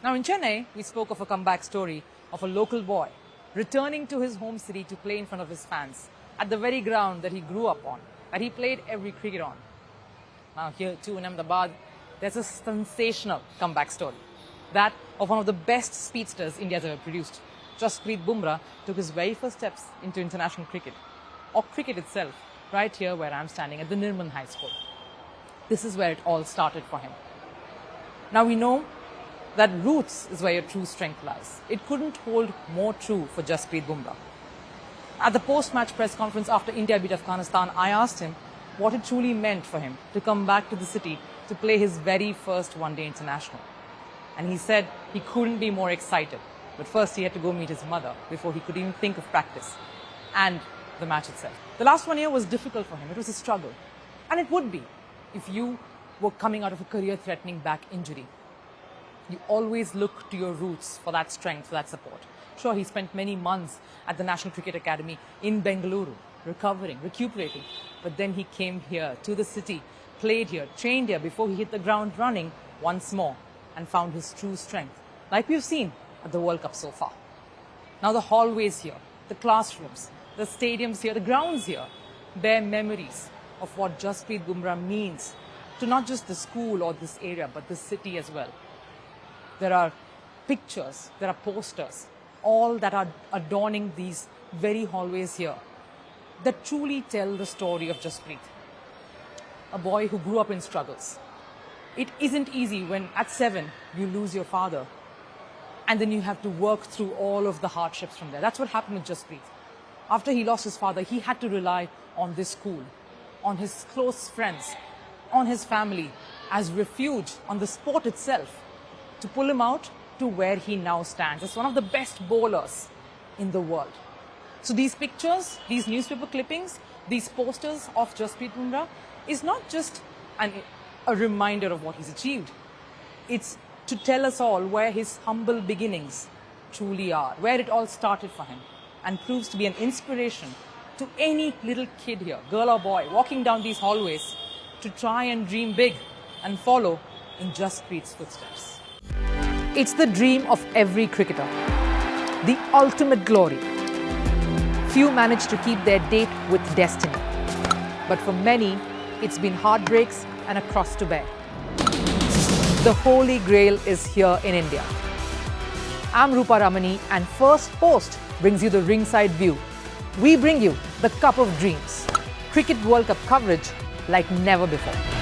Now in Chennai, we spoke of a comeback story of a local boy returning to his home city to play in front of his fans at the very ground that he grew up on, that he played every cricket on. Now here too in Ahmedabad, there's a sensational comeback story. That of one of the best speedsters India's ever produced. Jasprit Bumrah took his very first steps into international cricket, or cricket itself, right here where I'm standing at the Nirman High School. This is where it all started for him. Now we know that roots is where your true strength lies. It couldn't hold more true for Jasprit Bumrah. At the post-match press conference after India beat Afghanistan, I asked him what it truly meant for him to come back to the city to play his very first one-day international. And he said he couldn't be more excited. But first he had to go meet his mother before he could even think of practice and the match itself. The last 1 year was difficult for him. It was a struggle. And it would be if you were coming out of a career-threatening back injury. You always look to your roots for that strength, for that support. Sure, he spent many months at the National Cricket Academy in Bengaluru, recovering, recuperating. But then he came here to the city, played here, trained here before he hit the ground running once more and found his true strength, like we've seen at the World Cup so far. Now the hallways here, the classrooms, the stadiums here, the grounds here, bear memories of what Jasprit Bumrah means to not just the school or this area, but the city as well. There are pictures, there are posters, all that are adorning these very hallways here that truly tell the story of Jasprit, a boy who grew up in struggles. It isn't easy when at 7 you lose your father and then you have to work through all of the hardships from there. That's what happened with Jasprit. After he lost his father, he had to rely on this school, on his close friends, on his family, as refuge, on the sport itself, to pull him out to where he now stands as one of the best bowlers in the world. So these pictures, these newspaper clippings, these posters of Jasprit Bumrah is not just a reminder of what he's achieved. It's to tell us all where his humble beginnings truly are, where it all started for him, and proves to be an inspiration to any little kid here, girl or boy, walking down these hallways to try and dream big and follow in Jasprit's footsteps. It's the dream of every cricketer, the ultimate glory. Few manage to keep their date with destiny, but for many, it's been heartbreaks and a cross to bear. The Holy Grail is here in India. I'm Rupha Ramani, and Firstpost brings you the ringside view. We bring you the Cup of Dreams, Cricket World Cup coverage like never before.